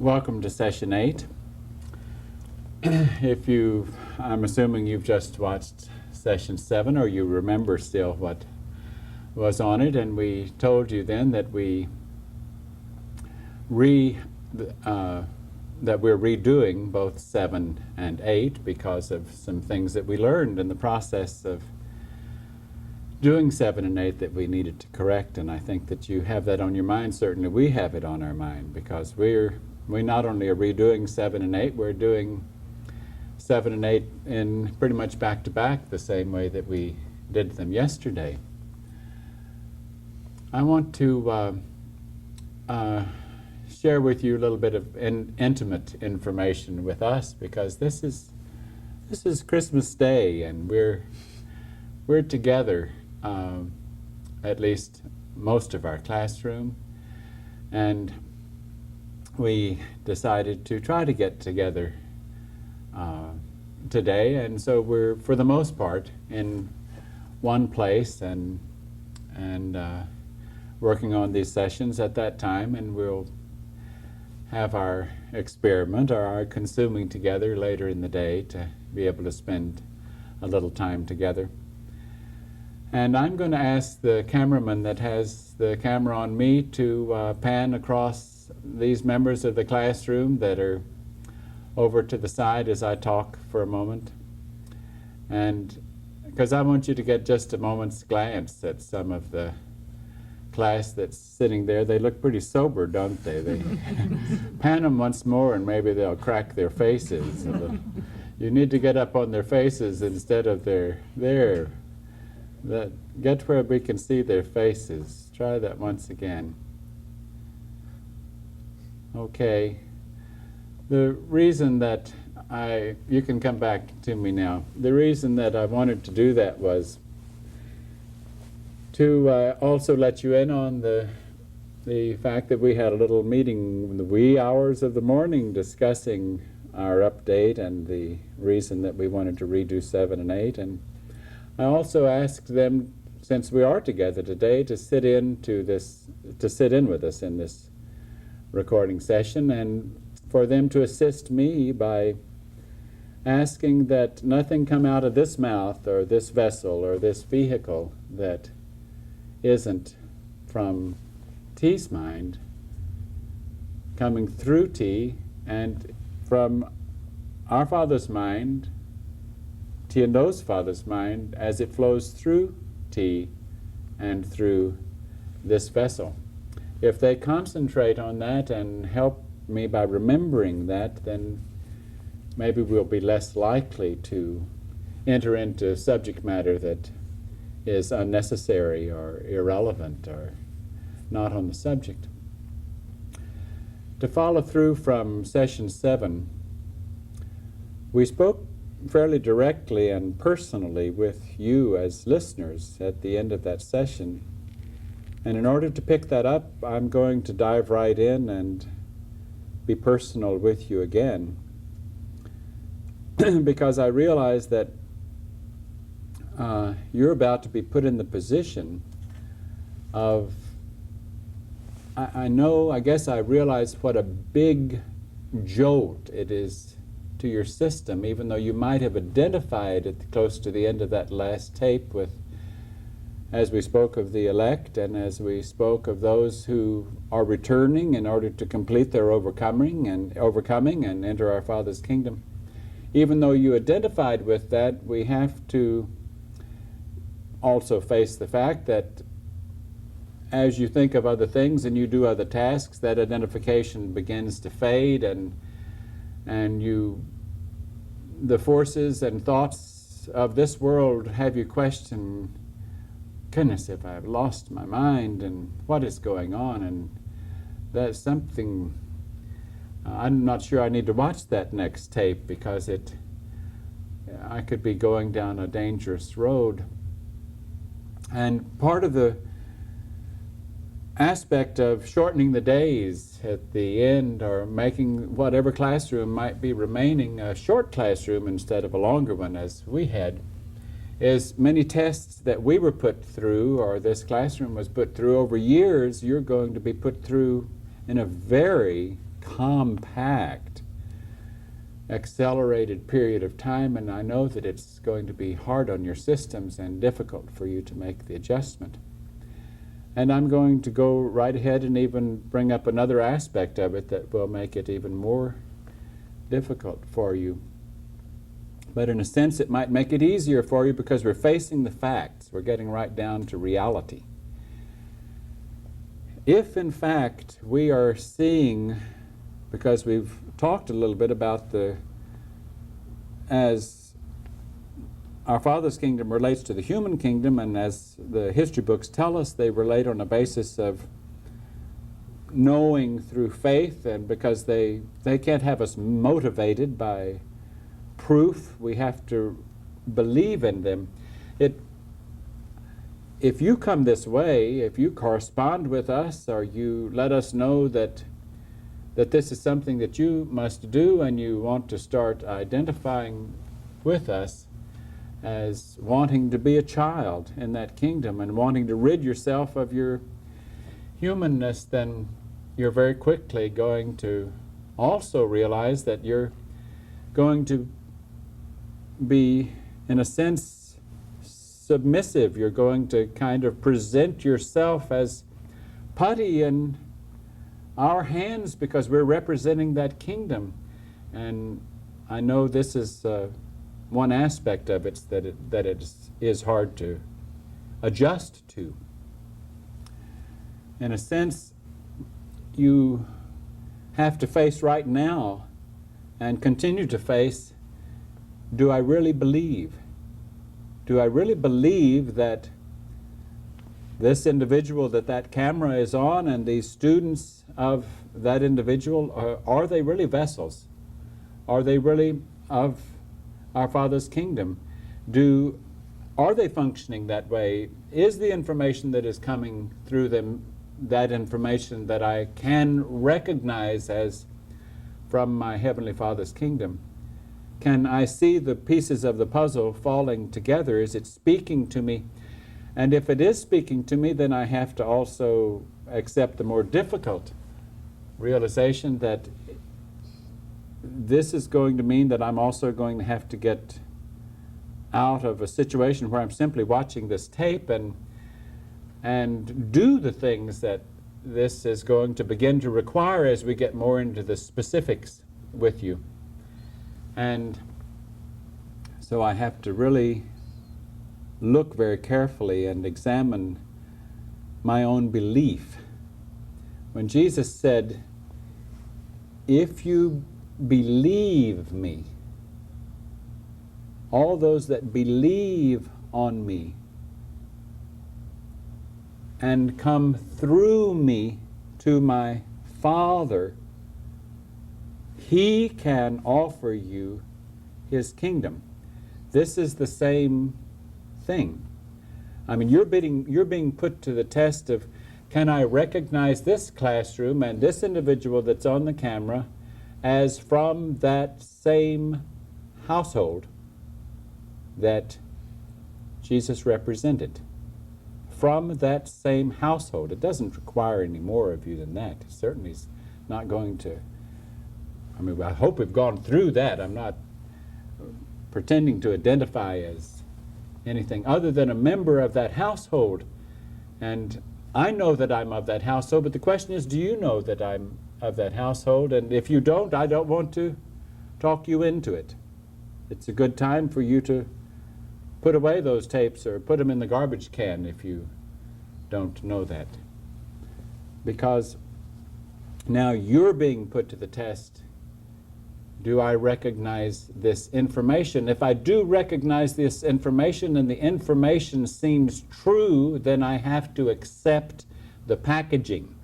Welcome to session 8. I'm assuming you've just watched session 7, or you remember still what was on it, and we told you then that we're redoing both 7 and 8 because of some things that we learned in the process of doing 7 and 8 that we needed to correct, and I think that you have that on your mind. Certainly we have it on our mind, because we not only are redoing 7 and 8, we're doing 7 and 8 in pretty much back to back the same way that we did them yesterday. I want to share with you a little bit of intimate information with us, because this is Christmas Day, and we're together, at least most of our classroom, and we decided to try to get together today, and so we're for the most part in one place and working on these sessions at that time, and we'll have our experiment or our consuming together later in the day to be able to spend a little time together. And I'm going to ask the cameraman that has the camera on me to pan across these members of the classroom that are over to the side as I talk for a moment. And because I want you to get just a moment's glance at some of the class that's sitting there. They look pretty sober, don't they? They pan them once more and maybe they'll crack their faces. You need to get up on their faces instead of there. Get where we can see their faces. Try that once again. Okay. The reason that you can come back to me now. The reason that I wanted to do that was to also let you in on the fact that we had a little meeting in the wee hours of the morning discussing our update and the reason that we wanted to redo 7 and 8. And I also asked them, since we are together today, to sit in with us in this recording session, and for them to assist me by asking that nothing come out of this mouth or this vessel or this vehicle that isn't from T's mind, coming through T, and from our Father's mind, T and O's Father's mind, as it flows through T and through this vessel. If they concentrate on that and help me by remembering that, then maybe we'll be less likely to enter into subject matter that is unnecessary or irrelevant or not on the subject. To follow through from session 7, we spoke fairly directly and personally with you as listeners at the end of that session. And in order to pick that up, I'm going to dive right in and be personal with you again, because I realize that you're about to be put in the position of, I guess I realize what a big jolt it is to your system, even though you might have identified it close to the end of that last tape with, as we spoke of the elect and as we spoke of those who are returning in order to complete their overcoming and enter our Father's kingdom. Even though you identified with that, we have to also face the fact that as you think of other things and you do other tasks, that identification begins to fade, and the forces and thoughts of this world have you question, goodness, if I've lost my mind and what is going on, and that's something, I'm not sure I need to watch that next tape because I could be going down a dangerous road. And part of the aspect of shortening the days at the end, or making whatever classroom might be remaining a short classroom instead of a longer one as we had, is many tests that we were put through, or this classroom was put through over years, you're going to be put through in a very compact, accelerated period of time, and I know that it's going to be hard on your systems and difficult for you to make the adjustment. And I'm going to go right ahead and even bring up another aspect of it that will make it even more difficult for you. But in a sense, it might make it easier for you because we're facing the facts. We're getting right down to reality. If, in fact, we are seeing, because we've talked a little bit about as our Father's kingdom relates to the human kingdom, and as the history books tell us, they relate on a basis of knowing through faith, and because they can't have us motivated by proof, we have to believe in them. If you come this way, if you correspond with us, or you let us know that this is something that you must do, and you want to start identifying with us as wanting to be a child in that kingdom and wanting to rid yourself of your humanness, then you're very quickly going to also realize that you're going to be, in a sense, submissive. You're going to kind of present yourself as putty in our hands because we're representing that kingdom. And I know this is one aspect of it that it is hard to adjust to. In a sense, you have to face right now and continue to face, do I really believe? Do I really believe that this individual that camera is on and these students of that individual, are they really vessels? Are they really of our Father's kingdom? Are they functioning that way? Is the information that is coming through them that information that I can recognize as from my Heavenly Father's kingdom? Can I see the pieces of the puzzle falling together? Is it speaking to me? And if it is speaking to me, then I have to also accept the more difficult realization that this is going to mean that I'm also going to have to get out of a situation where I'm simply watching this tape and do the things that this is going to begin to require as we get more into the specifics with you. And so I have to really look very carefully and examine my own belief. When Jesus said, if you believe me, all those that believe on me and come through me to my Father, He can offer you His kingdom. This is the same thing. I mean, you're being put to the test of, can I recognize this classroom and this individual that's on the camera as from that same household that Jesus represented? From that same household. It doesn't require any more of you than that. It certainly is not going to. I mean, I hope we've gone through that. I'm not pretending to identify as anything other than a member of that household. And I know that I'm of that household, but the question is, do you know that I'm of that household? And if you don't, I don't want to talk you into it. It's a good time for you to put away those tapes or put them in the garbage can if you don't know that. Because now you're being put to the test. Do I recognize this information? If I do recognize this information and the information seems true, then I have to accept the packaging.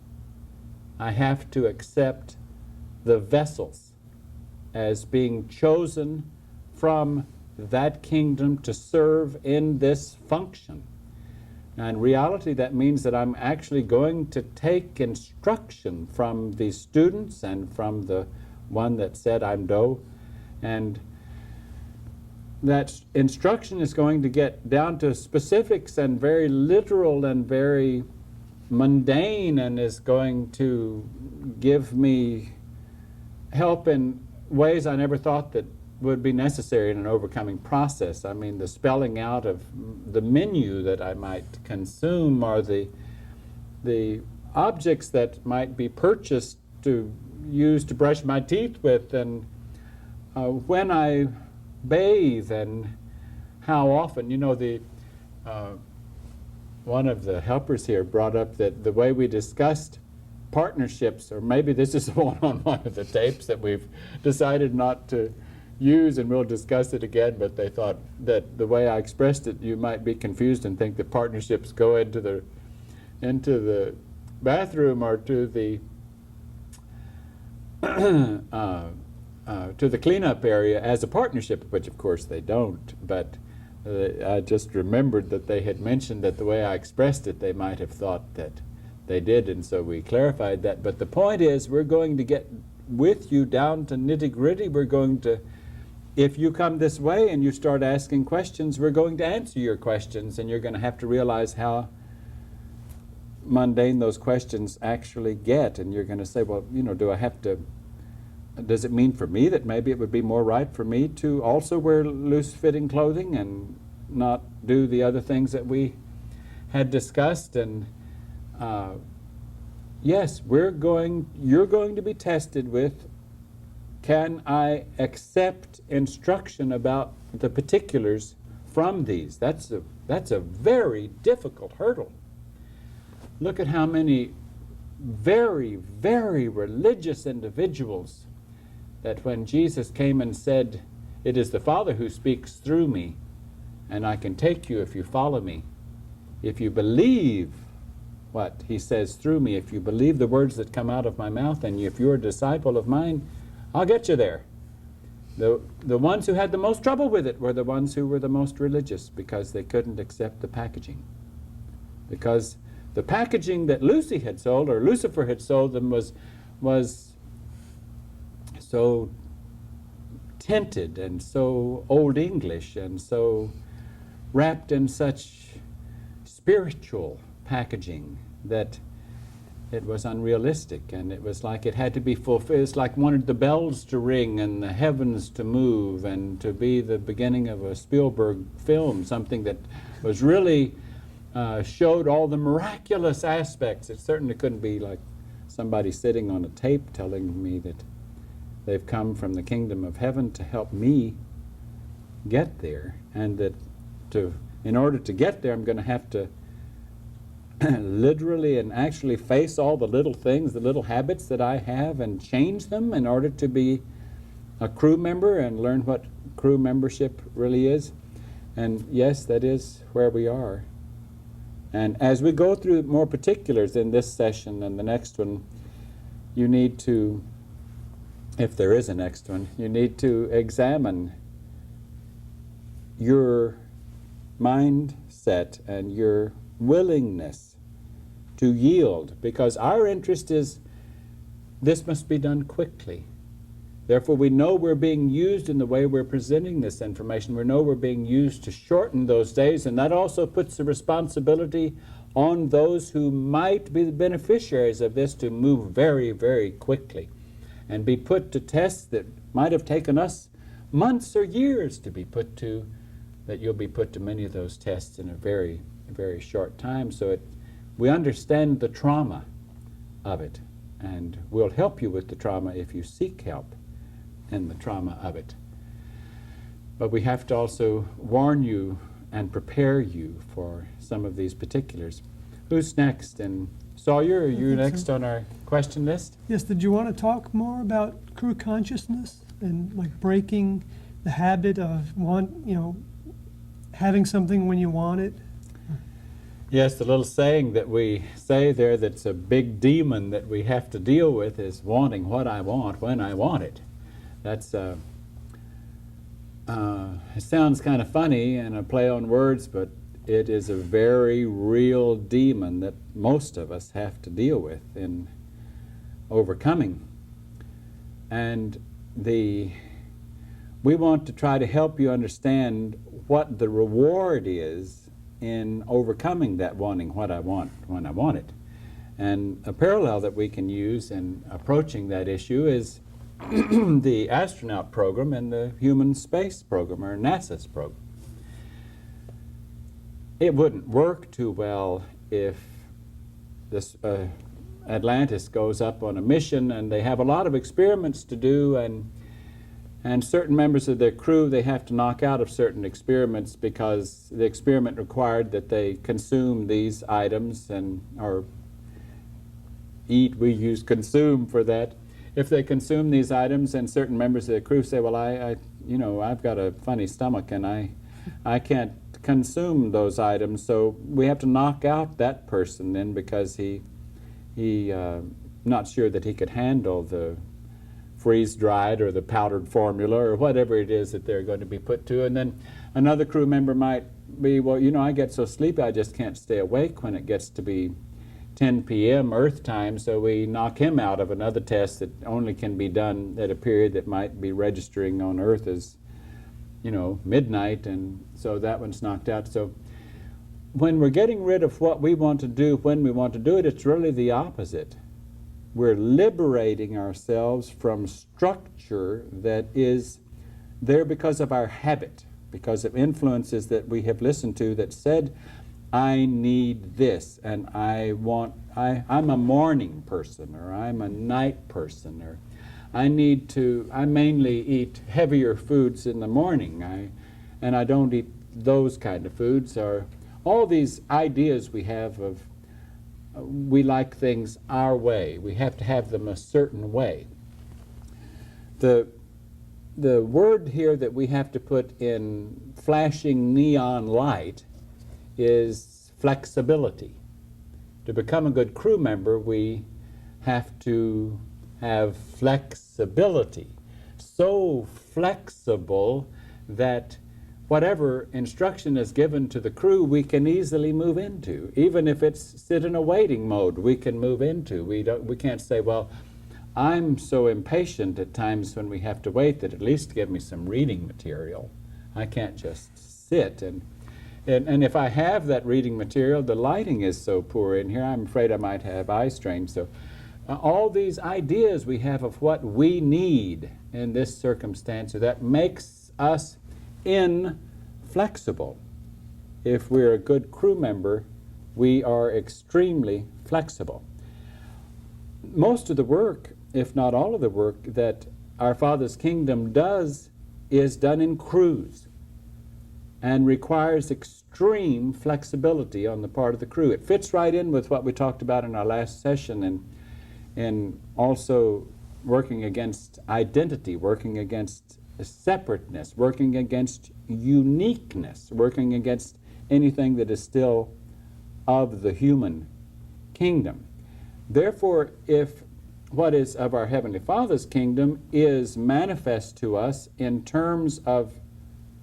I have to accept the vessels as being chosen from that kingdom to serve in this function. Now, in reality, that means that I'm actually going to take instruction from the students and from the one that said I'm Doe, and that instruction is going to get down to specifics and very literal and very mundane, and is going to give me help in ways I never thought that would be necessary in an overcoming process. I mean, the spelling out of the menu that I might consume, or the objects that might be purchased to use to brush my teeth with, and when I bathe, and how often. You know, one of the helpers here brought up that the way we discussed partnerships, or maybe this is on one of the tapes that we've decided not to use, and we'll discuss it again, but they thought that the way I expressed it, you might be confused and think that partnerships go into the bathroom or to the to the cleanup area as a partnership, which of course they don't. But I just remembered that they had mentioned that the way I expressed it, they might have thought that they did, and so we clarified that. But the point is, we're going to get with you down to nitty-gritty. We're going to, if you come this way and you start asking questions, we're going to answer your questions, and you're going to have to realize how mundane those questions actually get. And you're going to say, well, you know, does it mean for me that maybe it would be more right for me to also wear loose-fitting clothing and not do the other things that we had discussed? And yes, you're going to be tested with, can I accept instruction about the particulars from these? That's a very difficult hurdle. Look at how many very, very religious individuals that when Jesus came and said, "It is the Father who speaks through me, and I can take you if you follow me. If you believe what he says through me, if you believe the words that come out of my mouth, and if you're a disciple of mine, I'll get you there." The ones who had the most trouble with it were the ones who were the most religious, because they couldn't accept the packaging. Because the packaging that Lucy had sold, or Lucifer had sold them, was so tinted and so Old English and so wrapped in such spiritual packaging that it was unrealistic, and it was like it had to be fulfilled. It's like wanted the bells to ring and the heavens to move and to be the beginning of a Spielberg film, something that was really showed all the miraculous aspects. It certainly couldn't be like somebody sitting on a tape telling me that they've come from the kingdom of heaven to help me get there, and that in order to get there, I'm going to have to literally and actually face all the little things, the little habits that I have, and change them in order to be a crew member and learn what crew membership really is. And yes, that is where we are. And as we go through more particulars in this session and the next one, you need to, if there is a next one, you need to examine your mindset and your willingness to yield, because our interest is this must be done quickly. Therefore, we know we're being used in the way we're presenting this information. We know we're being used to shorten those days, and that also puts the responsibility on those who might be the beneficiaries of this to move very, very quickly and be put to tests that might have taken us months or years to be put to, that you'll be put to many of those tests in a very, very short time. So we understand the trauma of it, and we'll help you with the trauma if you seek help in the trauma of it. But we have to also warn you and prepare you for some of these particulars. Who's next? And Sawyer, are you next on our question list? Yes, did you want to talk more about crew consciousness and like breaking the habit of having something when you want it? Yes, the little saying that we say there that's a big demon that we have to deal with is wanting what I want when I want it. That's it sounds kind of funny and a play on words, but it is a very real demon that most of us have to deal with in overcoming. And we want to try to help you understand what the reward is in overcoming that wanting what I want when I want it. And a parallel that we can use in approaching that issue is the astronaut program and the human space program, or NASA's program. It wouldn't work too well if this Atlantis goes up on a mission and they have a lot of experiments to do, and certain members of their crew, they have to knock out of certain experiments because the experiment required that they consume these items or eat, we use consume for that. If they consume these items and certain members of the crew say, well, I've got a funny stomach and I can't consume those items, so we have to knock out that person then because he not sure that he could handle the freeze-dried or the powdered formula or whatever it is that they're going to be put to. And then another crew member might be, well, I get so sleepy I just can't stay awake when it gets to be 10 p.m. Earth time, so we knock him out of another test that only can be done at a period that might be registering on Earth as, midnight, and so that one's knocked out. So when we're getting rid of what we want to do when we want to do it, it's really the opposite. We're liberating ourselves from structure that is there because of our habit, because of influences that we have listened to that said, I need this, and I'm a morning person, or I'm a night person, or I mainly eat heavier foods in the morning, and I don't eat those kind of foods, or all these ideas we have of we like things our way. We have to have them a certain way. The word here that we have to put in flashing neon light is flexibility. To become a good crew member, we have to have flexibility. So flexible that whatever instruction is given to the crew, we can easily move into. Even if it's sit in a waiting mode, we can move into. We can't say, well, I'm so impatient at times when we have to wait that at least give me some reading material. I can't just sit. And if I have that reading material, the lighting is so poor in here, I'm afraid I might have eye strain. So all these ideas we have of what we need in this circumstance, that makes us inflexible. If we're a good crew member, we are extremely flexible. Most of the work, if not all of the work, that our Father's kingdom does is done in crews and requires extreme flexibility on the part of the crew. It fits right in with what we talked about in our last session, and also working against identity, working against separateness, working against uniqueness, working against anything that is still of the human kingdom. Therefore, if what is of our Heavenly Father's kingdom is manifest to us in terms of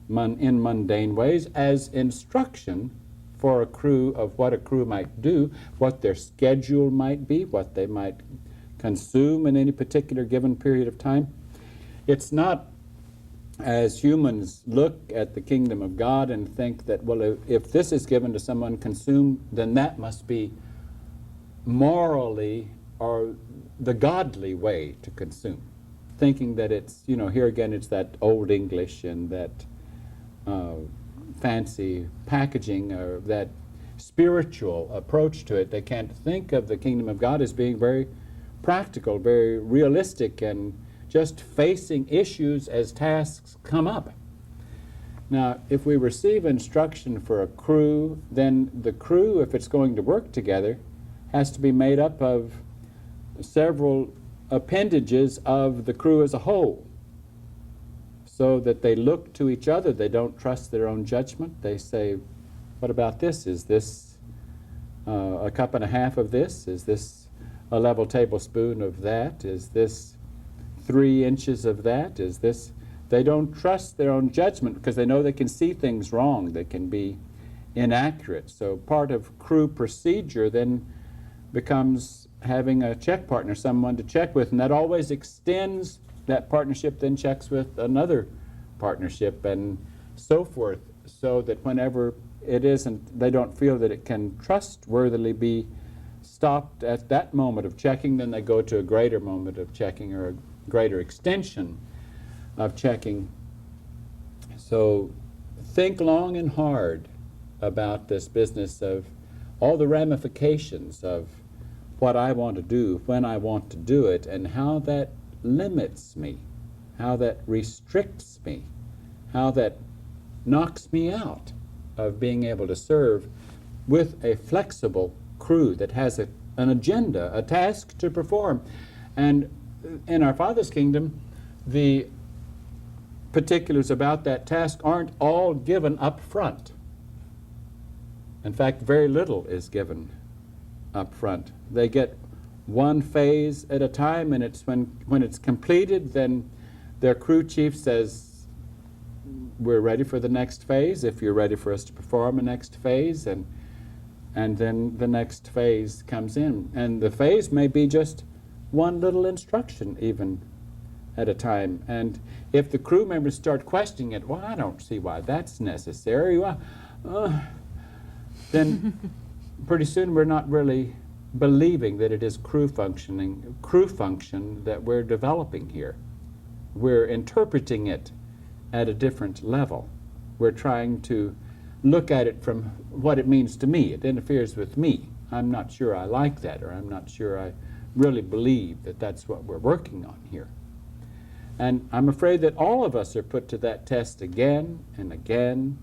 in mundane ways as instruction for a crew of what a crew might do, what their schedule might be, what they might consume in any particular given period of time, it's not as humans look at the kingdom of God and think that, well, if this is given to someone consumed, then that must be morally or the godly way to consume. Thinking that it's, here again, it's that old English and that fancy packaging or that spiritual approach to it. They can't think of the kingdom of God as being very practical, very realistic, and just facing issues as tasks come up. Now, if we receive instruction for a crew, then the crew, if it's going to work together, has to be made up of several appendages of the crew as a whole, so that they look to each other. They don't trust their own judgment. They say, what about this? Is this a cup and a half of this? Is this a level tablespoon of that? Is this 3 inches of that? Is this? They don't trust their own judgment because they know they can see things wrong. They can be inaccurate. So part of crew procedure then becomes having a check partner, someone to check with, and that always extends. That partnership then checks with another partnership and so forth, so that whenever it isn't, they don't feel that it can trustworthily be stopped at that moment of checking, then they go to a greater moment of checking or greater extension of checking. So think long and hard about this business of all the ramifications of what I want to do, when I want to do it, and how that limits me, how that restricts me, how that knocks me out of being able to serve with a flexible crew that has an agenda, a task to perform. And in our Father's kingdom, the particulars about that task aren't all given up front. In fact, very little is given up front. They get one phase at a time, and it's when it's completed, then their crew chief says, we're ready for the next phase, if you're ready for us to perform a next phase, and then the next phase comes in. And the phase may be just one little instruction even at a time. And if the crew members start questioning it, well, I don't see why that's necessary, well, then pretty soon we're not really believing that it is crew function that we're developing here. We're interpreting it at a different level. We're trying to look at it from what it means to me. It interferes with me. I'm not sure I like that, or I'm not sure I really believe that that's what we're working on here. And I'm afraid that all of us are put to that test again and again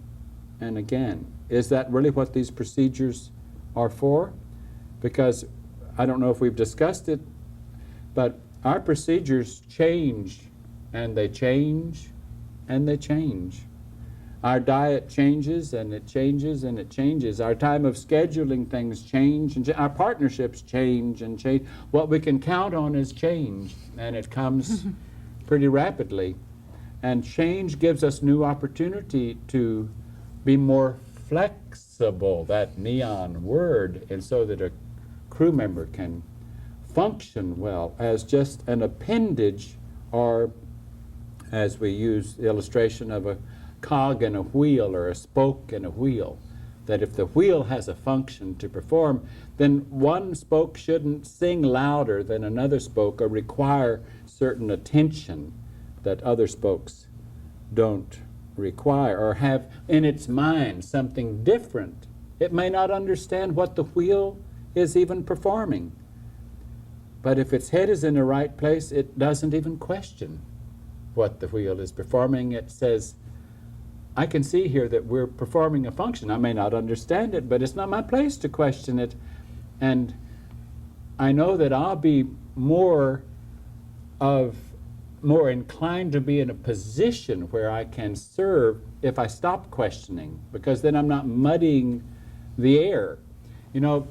and again. Is that really what these procedures are for? Because I don't know if we've discussed it, but our procedures change, and they change, and they change. Our diet changes, and it changes, and it changes. Our time of scheduling things change, and our partnerships change and change. What we can count on is change, and it comes pretty rapidly. And change gives us new opportunity to be more flexible, that neon word, and so that a crew member can function well as just an appendage, or as we use the illustration of a cog in a wheel or a spoke in a wheel, that if the wheel has a function to perform, then one spoke shouldn't sing louder than another spoke or require certain attention that other spokes don't require, or have in its mind something different. It may not understand what the wheel is even performing, but if its head is in the right place, it doesn't even question what the wheel is performing. It says, I can see here that we're performing a function. I may not understand it, but it's not my place to question it. And I know that I'll be more inclined to be in a position where I can serve if I stop questioning, because then I'm not muddying the air. You know,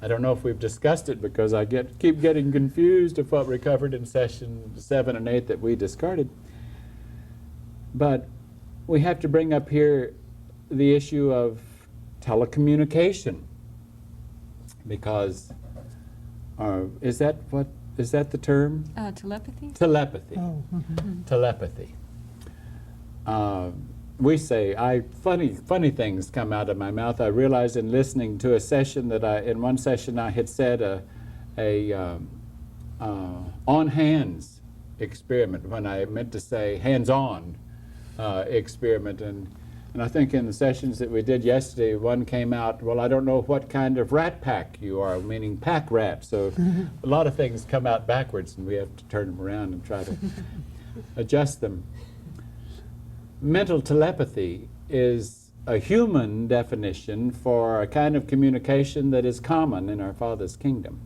I don't know if we've discussed it, because I keep getting confused of what we covered in session 7 and 8 that we discarded. But we have to bring up here the issue of telecommunication, because is that the term? Telepathy? Telepathy. Oh, mhm. Telepathy. We say, funny things come out of my mouth. I realized in listening to a session that in one session I had said on hands experiment when I meant to say hands-on experiment. And I think in the sessions that we did yesterday, one came out, well, I don't know what kind of rat pack you are, meaning pack rat. So a lot of things come out backwards, and we have to turn them around and try to adjust them. Mental telepathy is a human definition for a kind of communication that is common in our Father's kingdom.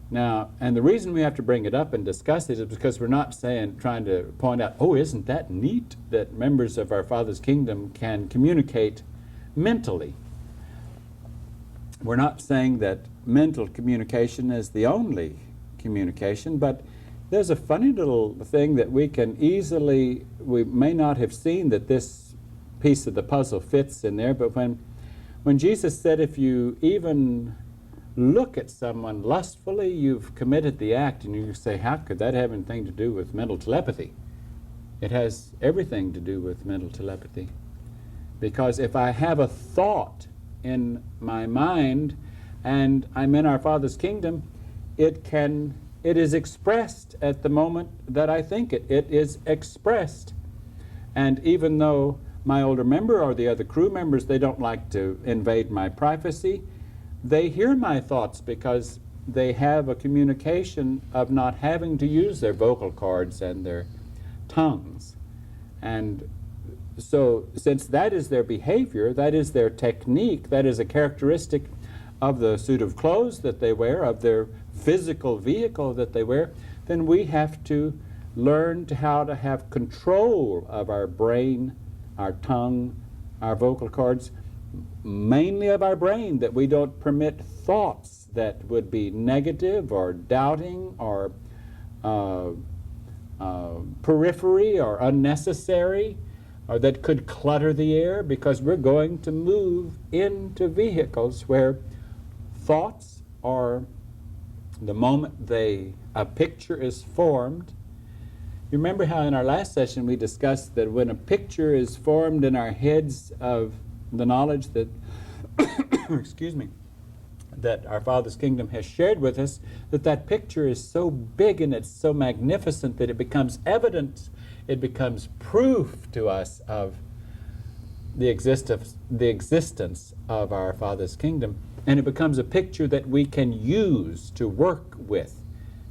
Now, and the reason we have to bring it up and discuss it is because we're not trying to point out, oh, isn't that neat that members of our Father's kingdom can communicate mentally. We're not saying that mental communication is the only communication, but there's a funny little thing that we may not have seen that this piece of the puzzle fits in there, but when Jesus said, if you even look at someone lustfully, you've committed the act, and you say, how could that have anything to do with mental telepathy? It has everything to do with mental telepathy. Because if I have a thought in my mind and I'm in our Father's kingdom, it can It is expressed at the moment that I think it. It is expressed. And even though my older member or the other crew members, they don't like to invade my privacy, they hear my thoughts because they have a communication of not having to use their vocal cords and their tongues. And so since that is their behavior, that is their technique, that is a characteristic of the suit of clothes that they wear, of their physical vehicle that they wear, then we have to learn how to have control of our brain, our tongue, our vocal cords, mainly of our brain, that we don't permit thoughts that would be negative or doubting or periphery or unnecessary, or that could clutter the air, because we're going to move into vehicles where thoughts are, the moment a picture is formed. You remember how in our last session we discussed that when a picture is formed in our heads of the knowledge that, excuse me, that our Father's kingdom has shared with us, that picture is so big and it's so magnificent that it becomes evidence, it becomes proof to us of the existence of our Father's kingdom, and it becomes a picture that we can use to work with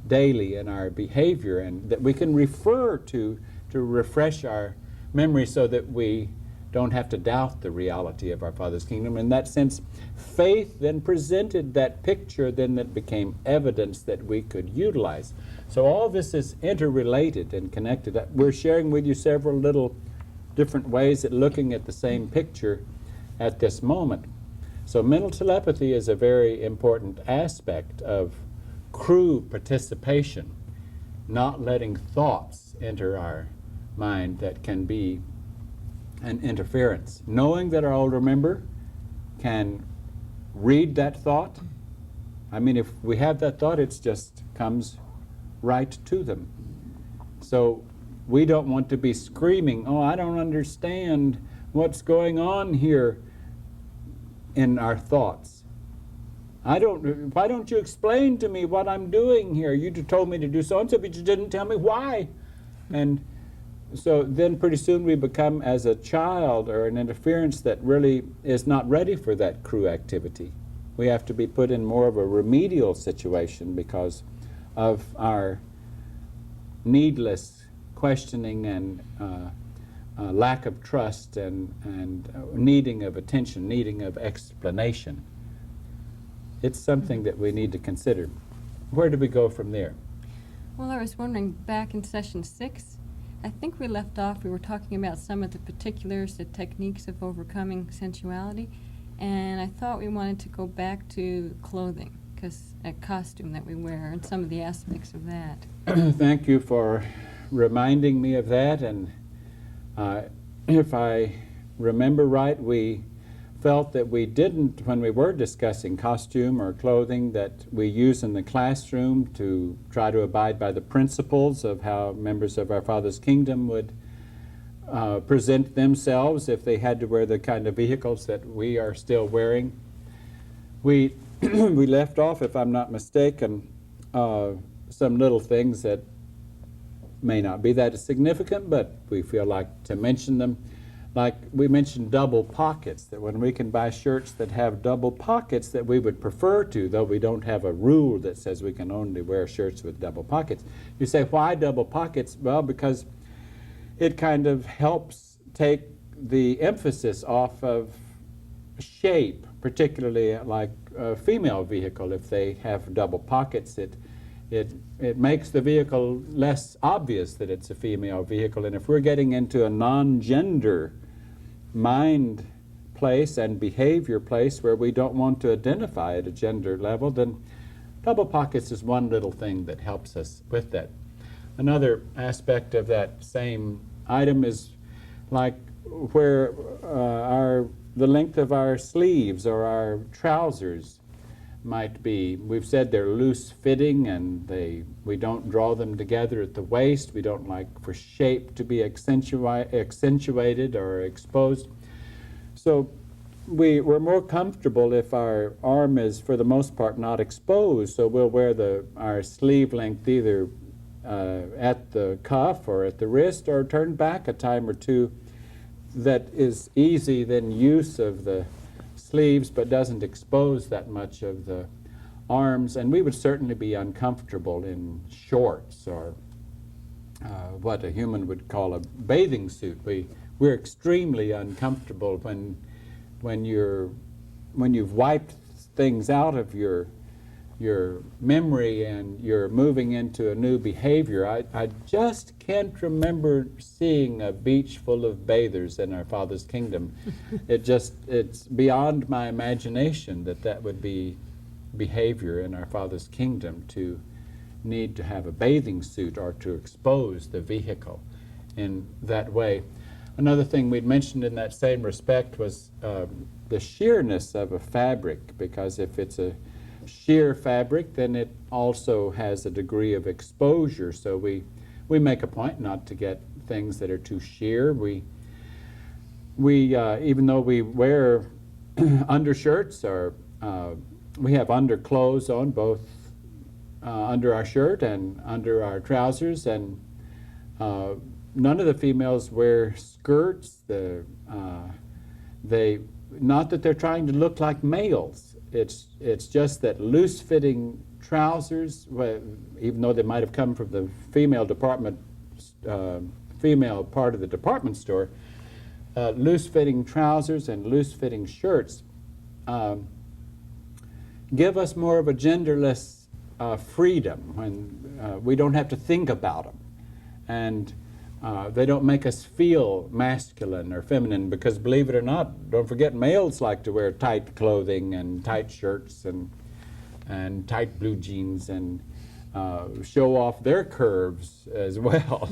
daily in our behavior, and that we can refer to refresh our memory so that we don't have to doubt the reality of our Father's kingdom. In that sense, faith then presented that picture, then that became evidence that we could utilize. So all this is interrelated and connected. We're sharing with you several little different ways at looking at the same picture at this moment. So mental telepathy is a very important aspect of crew participation, not letting thoughts enter our mind that can be an interference. Knowing that our older member can read that thought. I mean, if we have that thought, it just comes right to them. So we don't want to be screaming, "Oh, I don't understand what's going on here," in our thoughts. Why don't you explain to me what I'm doing here? You told me to do so-and-so, but you didn't tell me why. And so then pretty soon we become as a child or an interference that really is not ready for that crew activity. We have to be put in more of a remedial situation because of our needless questioning and lack of trust and needing of attention, needing of explanation. It's something that we need to consider. Where do we go from there? Well, I was wondering, back in session 6, I think we left off, we were talking about some of the particulars, the techniques of overcoming sensuality, and I thought we wanted to go back to clothing, because a costume that we wear, and some of the aspects of that. Thank you for reminding me of that, and if I remember right, we felt that we didn't, when we were discussing costume or clothing that we use in the classroom to try to abide by the principles of how members of our Father's kingdom would present themselves if they had to wear the kind of vehicles that we are still wearing. We we left off, if I'm not mistaken, some little things that may not be that significant, but we feel like to mention them. Like we mentioned double pockets, that when we can buy shirts that have double pockets that we would prefer to, though we don't have a rule that says we can only wear shirts with double pockets. You say, why double pockets? Well, because it kind of helps take the emphasis off of shape, particularly like a female vehicle. If they have double pockets, it makes the vehicle less obvious that it's a female vehicle. And if we're getting into a non-gender mind place and behavior place where we don't want to identify at a gender level, then double pockets is one little thing that helps us with that. Another aspect of that same item is like where the length of our sleeves or our trousers might be. We've said they're loose fitting and we don't draw them together at the waist. We don't like for shape to be accentuated or exposed. So we're more comfortable if our arm is, for the most part, not exposed. So we'll wear our sleeve length either at the cuff or at the wrist, or turned back a time or two. That is easy then use of the sleeves, but doesn't expose that much of the arms. And we would certainly be uncomfortable in shorts or what a human would call a bathing suit. We're extremely uncomfortable when you've wiped things out of your memory and you're moving into a new behavior. I just can't remember seeing a beach full of bathers in our Father's kingdom. It's beyond my imagination that would be behavior in our Father's kingdom, to need to have a bathing suit or to expose the vehicle in that way. Another thing we'd mentioned in that same respect was the sheerness of a fabric, because if it's a sheer fabric, then it also has a degree of exposure. So we make a point not to get things that are too sheer. We even though we wear undershirts, or we have underclothes on, both under our shirt and under our trousers, and none of the females wear skirts. Not that they're trying to look like males. It's just that loose-fitting trousers, even though they might have come from the female part of the department store, loose-fitting trousers and loose-fitting shirts give us more of a genderless freedom, when we don't have to think about them. And they don't make us feel masculine or feminine, because, believe it or not, don't forget, males like to wear tight clothing and tight shirts and tight blue jeans and show off their curves as well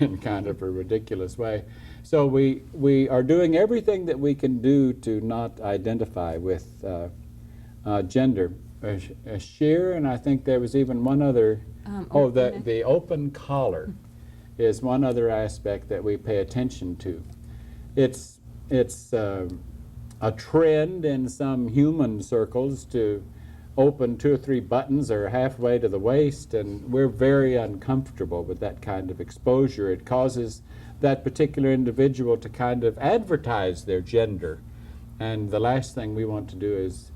in kind of a ridiculous way. So we are doing everything that we can do to not identify with gender. A sheer, and I think there was even one other, the open collar is one other aspect that we pay attention to. It's a trend in some human circles to open 2 or 3 buttons or halfway to the waist, and we're very uncomfortable with that kind of exposure. It causes that particular individual to kind of advertise their gender, and the last thing we want to do is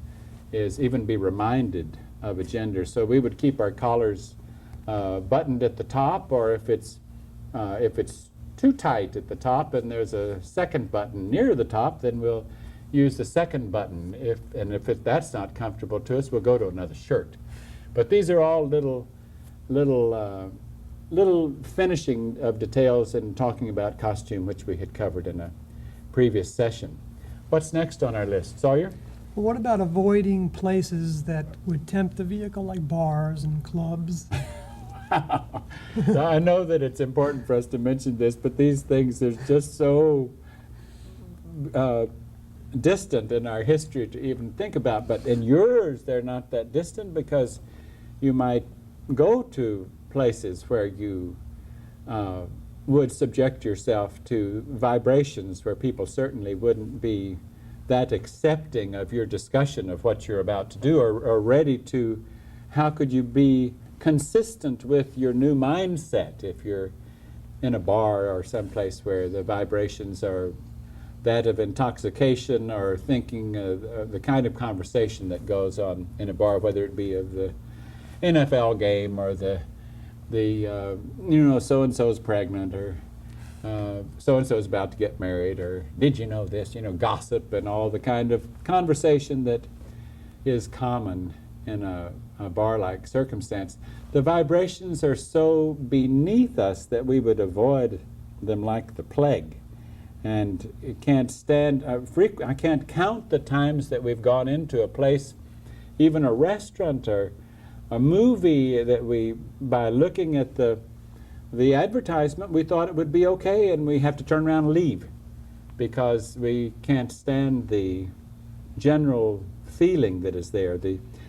even be reminded of a gender. So we would keep our collars buttoned at the top, or if it's too tight at the top and there's a second button near the top, then we'll use the second button. If that's not comfortable to us, we'll go to another shirt. But these are all little finishing of details in talking about costume, which we had covered in a previous session. What's next on our list? Sawyer? Well, what about avoiding places that would tempt the vehicle, like bars and clubs? I know that it's important for us to mention this, but these things are just so distant in our history to even think about. But in yours, they're not that distant, because you might go to places where you would subject yourself to vibrations where people certainly wouldn't be that accepting of your discussion of what you're about to do, or ready to. How could you be consistent with your new mindset if you're in a bar or someplace where the vibrations are that of intoxication, or thinking the kind of conversation that goes on in a bar, whether it be of the NFL game or the so-and-so's pregnant, or so-and-so's about to get married, or did you know this, gossip and all the kind of conversation that is common in a bar-like circumstance. The vibrations are so beneath us that we would avoid them like the plague. And it can't stand, I can't count the times that we've gone into a place, even a restaurant or a movie, that we, by looking at the advertisement, we thought it would be okay, and we have to turn around and leave because we can't stand the general feeling that is there.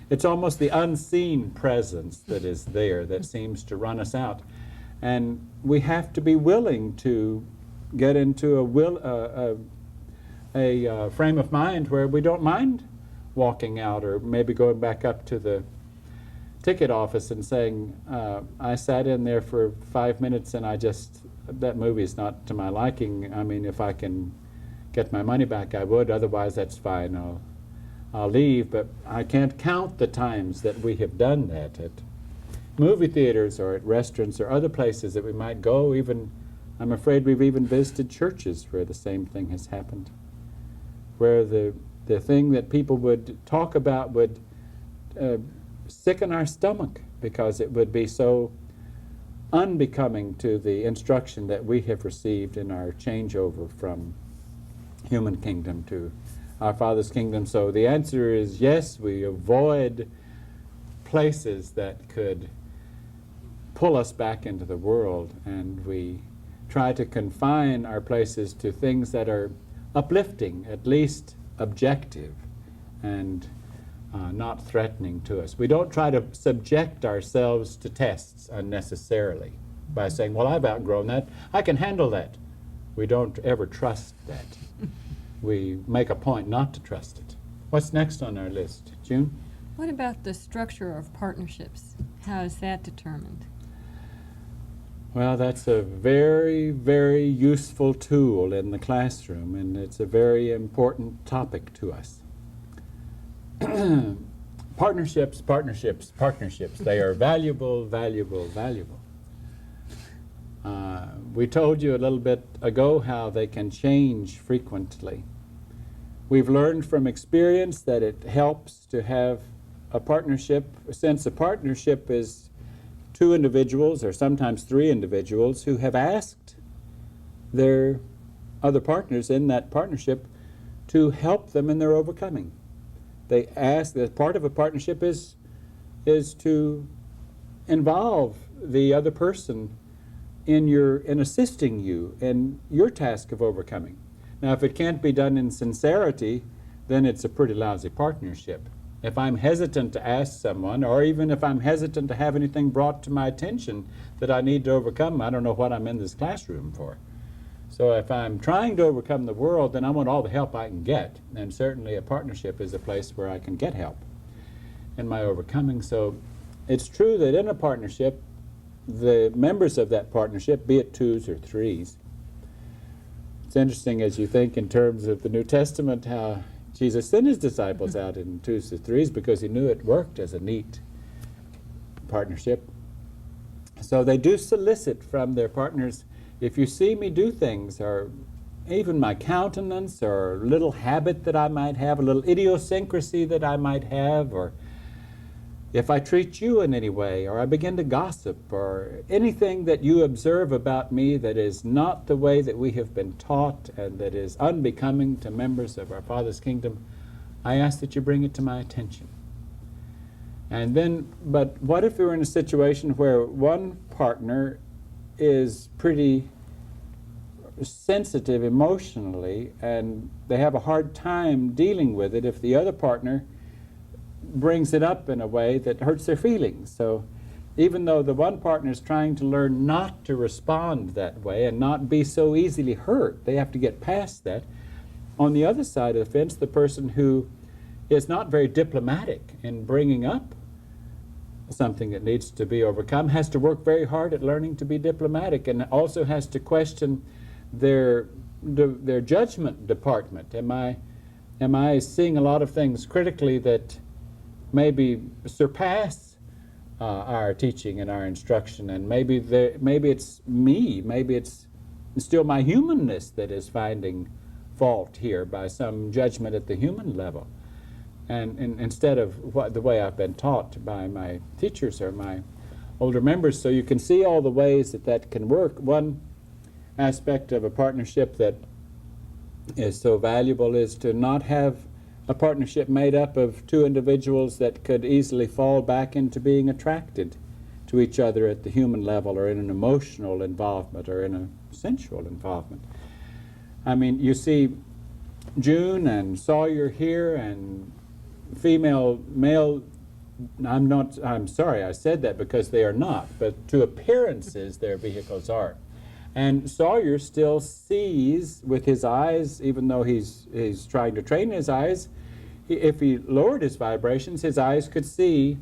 It's almost the unseen presence that is there that seems to run us out. And we have to be willing to get into a frame of mind where we don't mind walking out, or maybe going back up to the ticket office and saying, I sat in there for 5 minutes and that movie is not to my liking. I mean, if I can get my money back, I would. Otherwise, that's fine. I'll leave. But I can't count the times that we have done that at movie theaters or at restaurants or other places that we might go. Even, I'm afraid we've even visited churches where the same thing has happened, where the thing that people would talk about would sicken our stomach because it would be so unbecoming to the instruction that we have received in our changeover from human kingdom to our Father's kingdom. So the answer is yes, we avoid places that could pull us back into the world, and we try to confine our places to things that are uplifting, at least objective, and not threatening to us. We don't try to subject ourselves to tests unnecessarily by saying, well, I've outgrown that, I can handle that. We don't ever trust that. We make a point not to trust it. What's next on our list? June? What about the structure of partnerships? How is that determined? Well, that's a very, very useful tool in the classroom, and it's a very important topic to us. Partnerships, partnerships, partnerships. They are valuable, valuable, valuable. We told you a little bit ago how they can change frequently. We've learned from experience that it helps to have a partnership, since a partnership is two individuals or sometimes three individuals who have asked their other partners in that partnership to help them in their overcoming. They ask that part of a partnership is to involve the other person in assisting you in your task of overcoming. Now, if it can't be done in sincerity, then it's a pretty lousy partnership. If I'm hesitant to ask someone, or even if I'm hesitant to have anything brought to my attention that I need to overcome, I don't know what I'm in this classroom for. So if I'm trying to overcome the world, then I want all the help I can get. And certainly a partnership is a place where I can get help in my overcoming. So it's true that in a partnership, the members of that partnership, be it twos or threes, it's interesting as you think in terms of the New Testament how Jesus sent his disciples out in twos or threes because he knew it worked as a neat partnership. So they do solicit from their partners, if you see me do things, or even my countenance, or a little habit that I might have, a little idiosyncrasy that I might have, or if I treat you in any way, or I begin to gossip, or anything that you observe about me that is not the way that we have been taught and that is unbecoming to members of our Father's kingdom, I ask that you bring it to my attention. And then, but what if we were in a situation where one partner is pretty sensitive emotionally and they have a hard time dealing with it if the other partner brings it up in a way that hurts their feelings? So even though the one partner is trying to learn not to respond that way and not be so easily hurt, they have to get past that. On the other side of the fence, the person who is not very diplomatic in bringing up something that needs to be overcome has to work very hard at learning to be diplomatic, and also has to question their judgment department. Am I seeing a lot of things critically that maybe surpass our teaching and our instruction, and maybe it's me, maybe it's still my humanness that is finding fault here by some judgment at the human level, and instead of the way I've been taught by my teachers or my older members. So you can see all the ways that can work. One aspect of a partnership that is so valuable is to not have a partnership made up of two individuals that could easily fall back into being attracted to each other at the human level, or in an emotional involvement, or in a sensual involvement. I mean, you see June and Sawyer here, and male, I'm sorry I said that, because they are not, but to appearances their vehicles are. And Sawyer still sees with his eyes, even though he's trying to train his eyes. If he lowered his vibrations, his eyes could see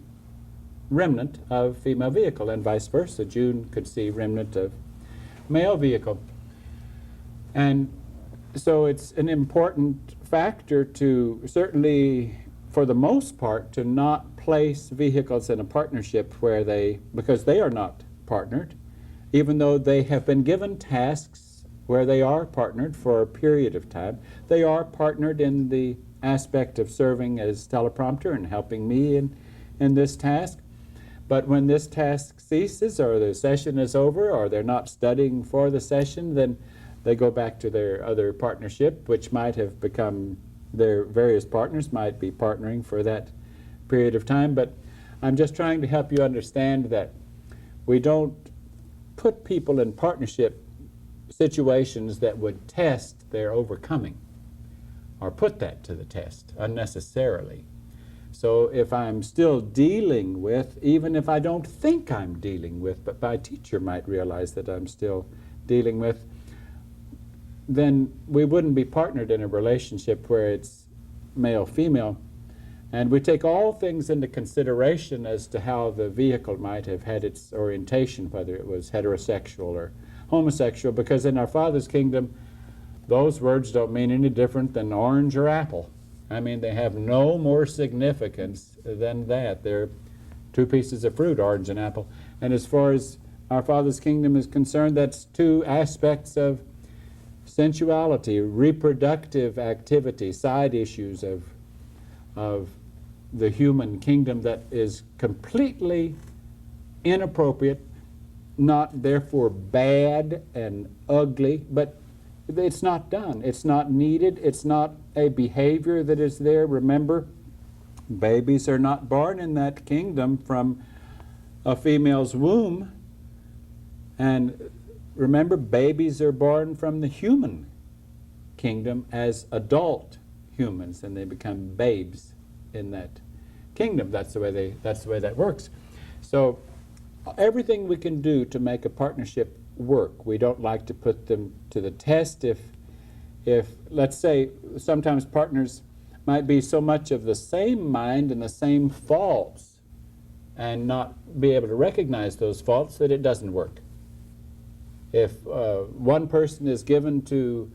remnant of female vehicle, and vice versa. June could see remnant of male vehicle. And so it's an important factor to, certainly for the most part, to not place vehicles in a partnership where because they are not partnered, even though they have been given tasks where they are partnered for a period of time. They are partnered in the aspect of serving as teleprompter and helping me in this task. But when this task ceases, or the session is over, or they're not studying for the session, then they go back to their other partnership, which might have become, their various partners might be partnering for that period of time. But I'm just trying to help you understand that we don't put people in partnership situations that would test their overcoming, or put that to the test unnecessarily. So if I'm still dealing with, even if I don't think I'm dealing with, but my teacher might realize that I'm still dealing with, then we wouldn't be partnered in a relationship where it's male-female. And we take all things into consideration as to how the vehicle might have had its orientation, whether it was heterosexual or homosexual, because in our Father's kingdom, those words don't mean any different than orange or apple. I mean, they have no more significance than that. They're two pieces of fruit, orange and apple. And as far as our Father's kingdom is concerned, that's two aspects of sensuality, reproductive activity, side issues of the human kingdom that is completely inappropriate, not therefore bad and ugly, but it's not done. It's not needed. It's not a behavior that is there. Remember, babies are not born in that kingdom from a female's womb. And remember, babies are born from the human kingdom as adult humans, and they become babes in that kingdom. That's the way that works. So everything we can do to make a partnership work, we don't like to put them to the test. If let's say sometimes partners might be so much of the same mind and the same faults and not be able to recognize those faults, that it doesn't work. If one person is given to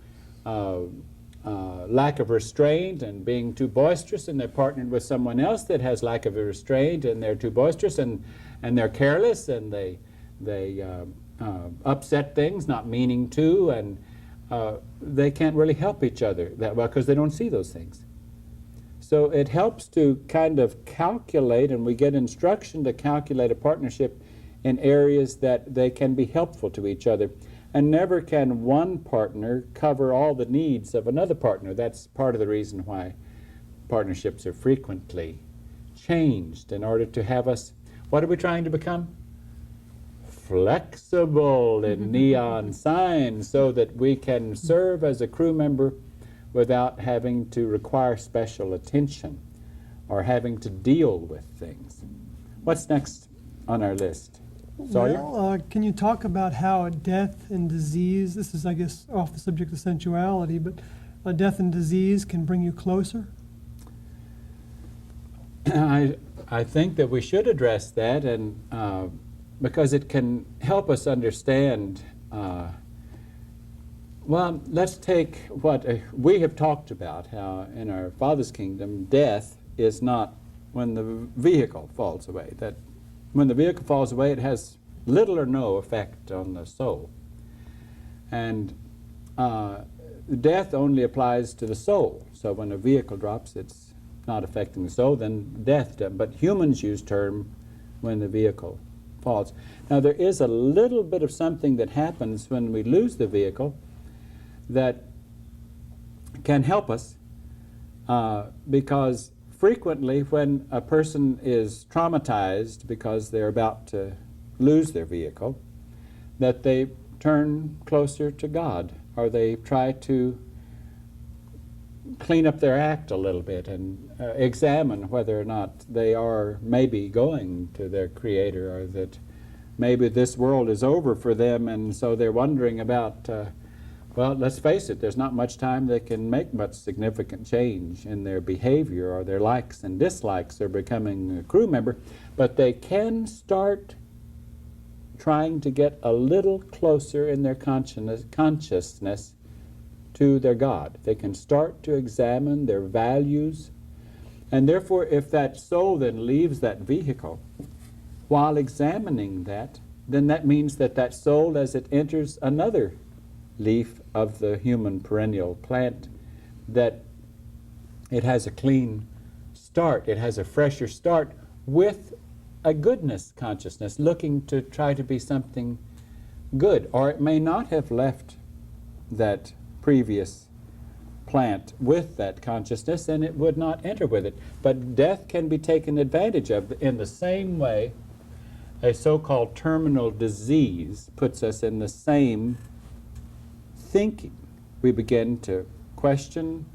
lack of restraint and being too boisterous, and they're partnered with someone else that has lack of restraint and they're too boisterous and they're careless and they upset things, not meaning to, and they can't really help each other that well because they don't see those things. So it helps to kind of calculate, and we get instruction to calculate a partnership in areas that they can be helpful to each other. And never can one partner cover all the needs of another partner. That's part of the reason why partnerships are frequently changed in order to have us, what are we trying to become? Flexible in neon signs, so that we can serve as a crew member without having to require special attention or having to deal with things. What's next on our list? Sawyer? Well, can you talk about how death and disease, this is, I guess, off the subject of sensuality, but death and disease can bring you closer? I think that we should address that, and because it can help us understand. Well, let's take what we have talked about, how in our Father's kingdom, death is not when the vehicle falls away. That when the vehicle falls away, it has little or no effect on the soul. And death only applies to the soul. So when a vehicle drops, it's not affecting the soul, then death does. But humans use term when the vehicle falls. Now there is a little bit of something that happens when we lose the vehicle that can help us, because frequently when a person is traumatized because they're about to lose their vehicle, that they turn closer to God, or they try to clean up their act a little bit and examine whether or not they are maybe going to their Creator, or that maybe this world is over for them, and so they're wondering about, well, let's face it, there's not much time they can make much significant change in their behavior or their likes and dislikes or becoming a crew member, but they can start trying to get a little closer in their consciousness to their God. They can start to examine their values, and therefore if that soul then leaves that vehicle, while examining that, then that means that that soul, as it enters another leaf of the human perennial plant, that it has a clean start, it has a fresher start with a goodness consciousness, looking to try to be something good. Or it may not have left that previous plant with that consciousness, and it would not enter with it. But death can be taken advantage of in the same way a so-called terminal disease puts us in the same thinking. We begin to question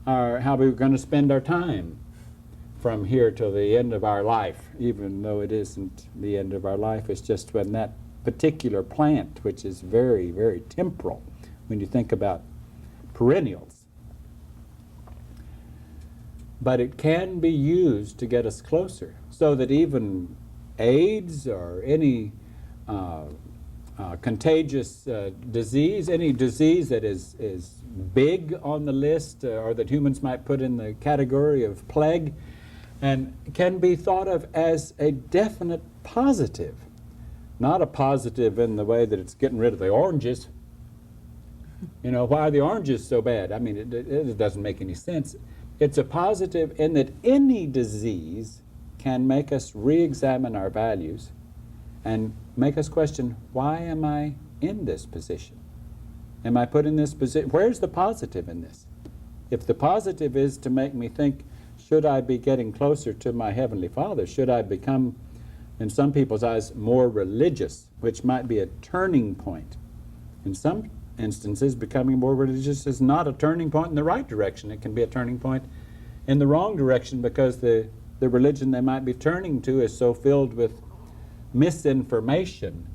how we're going to spend our time from here till the end of our life, even though it isn't the end of our life. It's just when that particular plant, which is very, very temporal, when you think about perennials. But it can be used to get us closer, so that even AIDS or any contagious disease, any disease that is big on the list, or that humans might put in the category of plague, and can be thought of as a definite positive. Not a positive in the way that it's getting rid of the oranges. You know, why are the oranges so bad? I mean, it doesn't make any sense. It's a positive in that any disease can make us re-examine our values and make us question, why am I in this position? Am I put in this position? Where's the positive in this? If the positive is to make me think, should I be getting closer to my Heavenly Father? Should I become, in some people's eyes, more religious, which might be a turning point? In some instances, becoming more religious is not a turning point in the right direction. It can be a turning point in the wrong direction, because the religion they might be turning to is so filled with misinformation.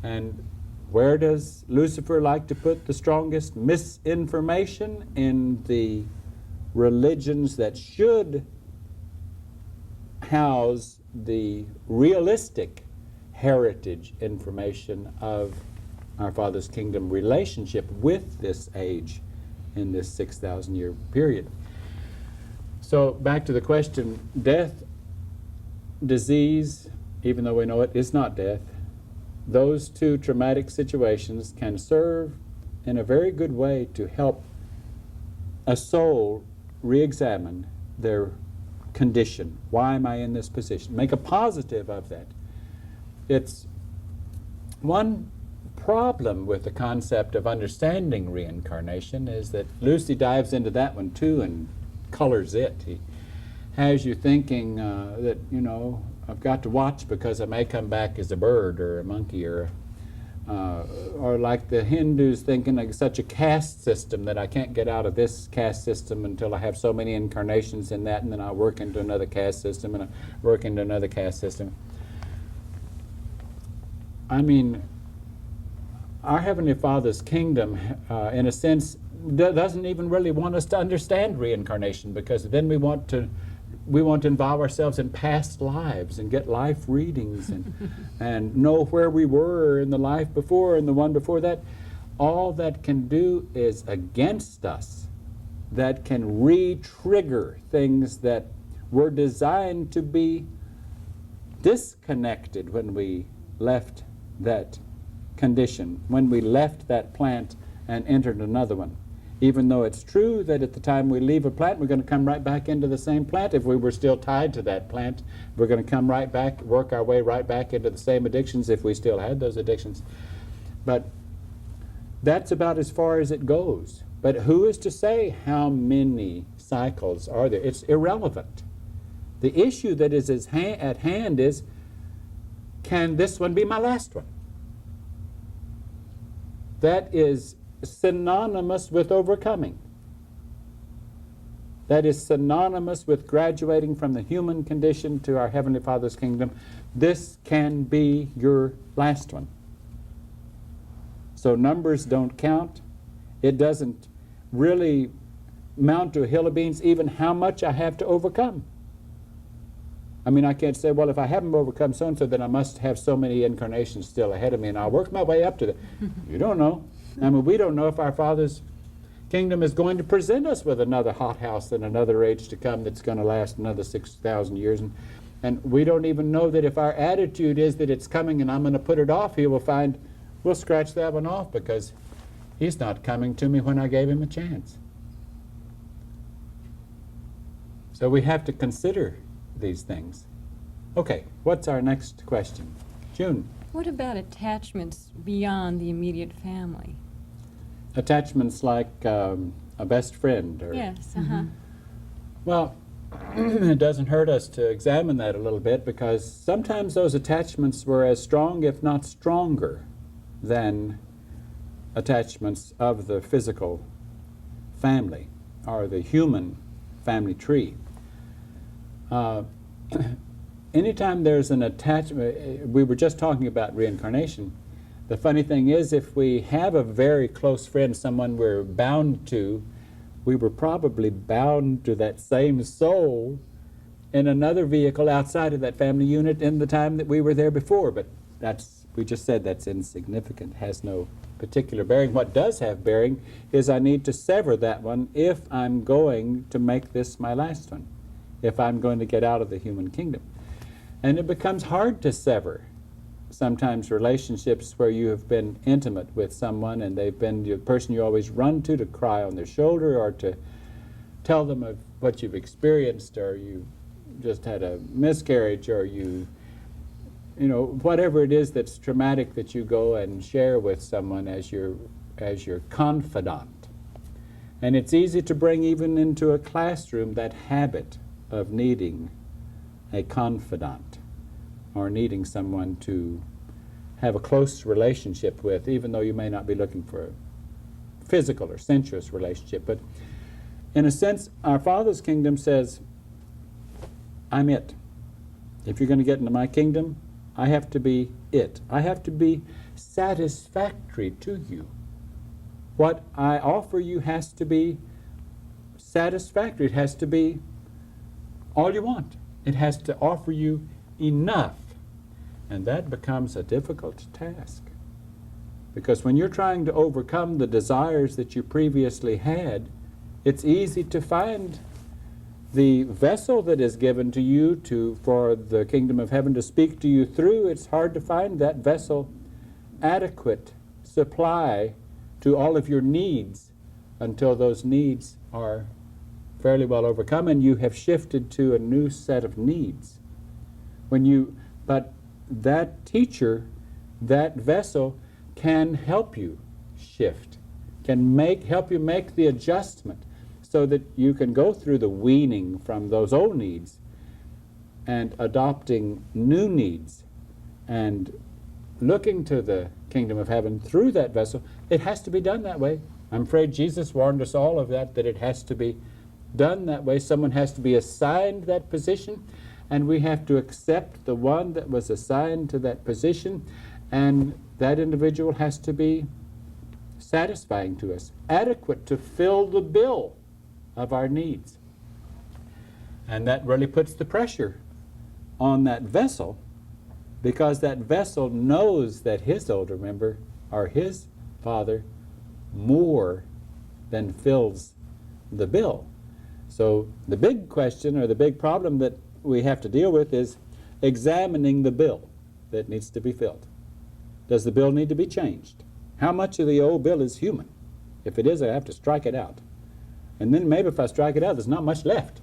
And where does Lucifer like to put the strongest misinformation? In the religions that should house the realistic heritage information of our Father's kingdom relationship with this age in this 6,000 year period. So back to the question, death, disease, even though we know it is not death, those two traumatic situations can serve in a very good way to help a soul re-examine their condition. Why am I in this position? Make a positive of that. It's one problem with the concept of understanding reincarnation is that Lucy dives into that one too and colors it. He has you thinking that, you know, I've got to watch because I may come back as a bird or a monkey, or like the Hindus thinking like such a caste system that I can't get out of this caste system until I have so many incarnations in that, and then I'll work into another caste system, and I'll work into another caste system. I mean, our Heavenly Father's kingdom, in a sense, doesn't even really want us to understand reincarnation, because then we want to involve ourselves in past lives and get life readings and know where we were in the life before and the one before that. All that can do is against us. That can re-trigger things that were designed to be disconnected when we left that condition, when we left that plant and entered another one. Even though it's true that at the time we leave a plant, we're going to come right back into the same plant. If we were still tied to that plant, we're going to come right back, work our way right back into the same addictions if we still had those addictions. But that's about as far as it goes. But who is to say how many cycles are there? It's irrelevant. The issue that is at hand is, can this one be my last one? That is synonymous with overcoming. that is synonymous with graduating from the human condition to our Heavenly Father's kingdom, this can be your last one. So numbers don't count. It doesn't really mount to a hill of beans even how much I have to overcome. I mean, I can't say, well, if I haven't overcome so-and-so, then I must have so many incarnations still ahead of me, and I'll work my way up to that. You don't know. I mean, we don't know if our Father's kingdom is going to present us with another hothouse and another age to come that's going to last another 6,000 years. And we don't even know that if our attitude is that it's coming and I'm going to put it off, He will find, we'll scratch that one off because He's not coming to me when I gave Him a chance. So we have to consider these things. Okay, what's our next question? June. What about attachments beyond the immediate family? Attachments like a best friend? Or, Yes, Well, it doesn't hurt us to examine that a little bit, because sometimes those attachments were as strong, if not stronger, than attachments of the physical family or the human family tree. Anytime there's an attachment, we were just talking about reincarnation. The funny thing is, if we have a very close friend, someone we're bound to, we were probably bound to that same soul in another vehicle outside of that family unit in the time that we were there before. But that's, we just said that's insignificant, has no particular bearing. What does have bearing is I need to sever that one if I'm going to make this my last one, if I'm going to get out of the human kingdom. And it becomes hard to sever sometimes relationships where you have been intimate with someone and they've been the person you always run to cry on their shoulder or to tell them of what you've experienced, or you just had a miscarriage, or you know, whatever it is that's traumatic that you go and share with someone as your confidant. And it's easy to bring even into a classroom that habit of needing a confidant or needing someone to have a close relationship with, even though you may not be looking for a physical or sensuous relationship. But in a sense, our Father's kingdom says, I'm it. If you're going to get into my kingdom, I have to be it. I have to be satisfactory to you. What I offer you has to be satisfactory. It has to be all you want. It has to offer you enough. And that becomes a difficult task. Because when you're trying to overcome the desires that you previously had, it's easy to find the vessel that is given to you for the kingdom of heaven to speak to you through. It's hard to find that vessel adequate supply to all of your needs until those needs are fairly well overcome and you have shifted to a new set of needs. But that teacher, that vessel, can help you shift, can help you make the adjustment so that you can go through the weaning from those old needs and adopting new needs and looking to the kingdom of heaven through that vessel. It has to be done that way. I'm afraid Jesus warned us all of that it has to be done that way. Someone has to be assigned that position, and we have to accept the one that was assigned to that position, and that individual has to be satisfying to us, adequate to fill the bill of our needs. And that really puts the pressure on that vessel, because that vessel knows that his older member or his father more than fills the bill. So the big question, or the big problem that we have to deal with, is examining the bill that needs to be filled. Does the bill need to be changed? How much of the old bill is human? If it is, I have to strike it out. And then maybe if I strike it out, there's not much left.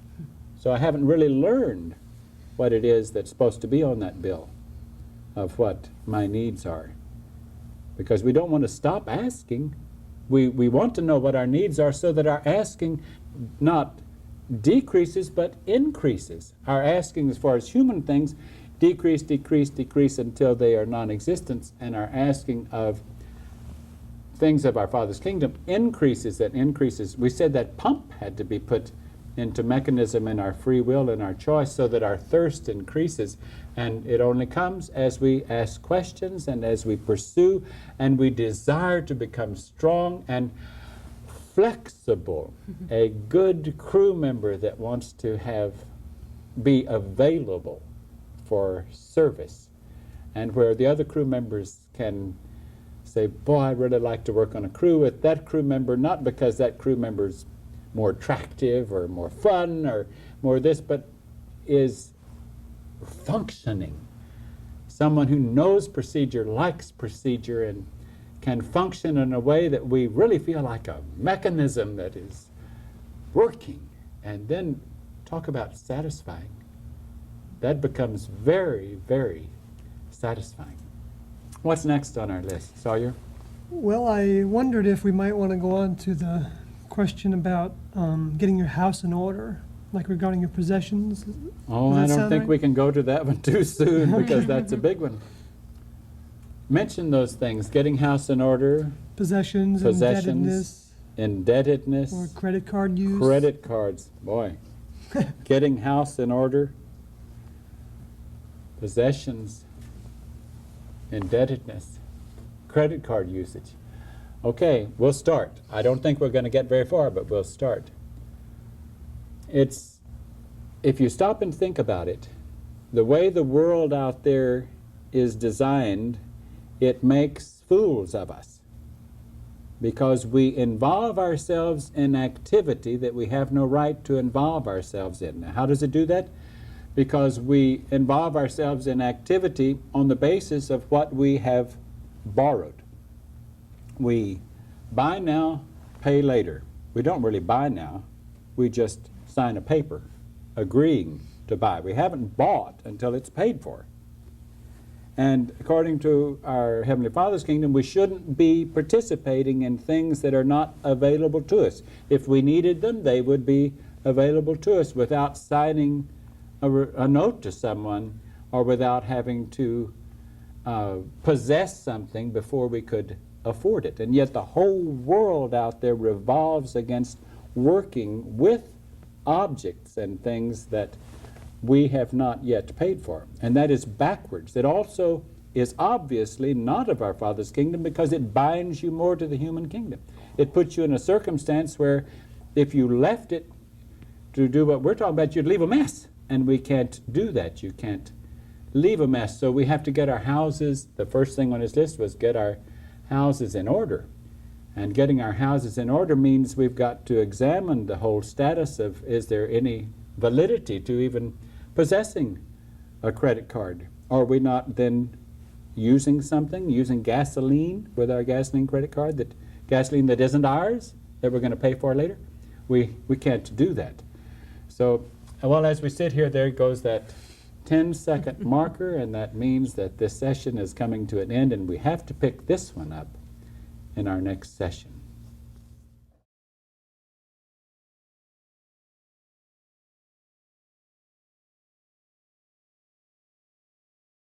So I haven't really learned what it is that's supposed to be on that bill of what my needs are. Because we don't want to stop asking. We want to know what our needs are so that our asking not decreases but increases. Our asking as far as human things decrease until they are non-existent, and our asking of things of our Father's kingdom increases and increases. We said that pump had to be put into mechanism in our free will and our choice so that our thirst increases. And it only comes as we ask questions and as we pursue and we desire to become strong and flexible. A good crew member that wants to be available for service, and where the other crew members can say, boy, I'd really like to work on a crew with that crew member, not because that crew member's more attractive or more fun or more this, but is functioning. Someone who knows procedure, likes procedure, and can function in a way that we really feel like a mechanism that is working. And then talk about satisfying. That becomes very, very satisfying. What's next on our list, Sawyer? Well, I wondered if we might want to go on to the question about getting your house in order, like regarding your possessions. Oh, I don't think we can go to that one too soon because that's a big one. Mention those things: getting house in order, Possessions, indebtedness, or credit card use. credit cards. Boy, getting house in order, possessions, indebtedness, credit card usage. Okay, we'll start. I don't think we're going to get very far, but we'll start. If you stop and think about it, the way the world out there is designed, it makes fools of us because we involve ourselves in activity that we have no right to involve ourselves in. Now, how does it do that? Because we involve ourselves in activity on the basis of what we have borrowed. We buy now, pay later. We don't really buy now. We just sign a paper agreeing to buy. We haven't bought until it's paid for. And according to our Heavenly Father's kingdom, we shouldn't be participating in things that are not available to us. If we needed them, they would be available to us without signing a note to someone or without having to possess something before we could afford it. And yet the whole world out there revolves against working with objects and things that we have not yet paid for. And that is backwards. It also is obviously not of our Father's kingdom because it binds you more to the human kingdom. It puts you in a circumstance where if you left it to do what we're talking about, you'd leave a mess. And we can't do that. You can't leave a mess. So we have to get our houses. The first thing on his list was get our houses in order. And getting our houses in order means we've got to examine the whole status of, is there any validity to even possessing a credit card? Are we not then using gasoline with our gasoline credit card, gasoline that isn't ours, that we're going to pay for later? We can't do that. So, well, as we sit here, there goes that 10-second marker, and that means that this session is coming to an end, and we have to pick this one up in our next session.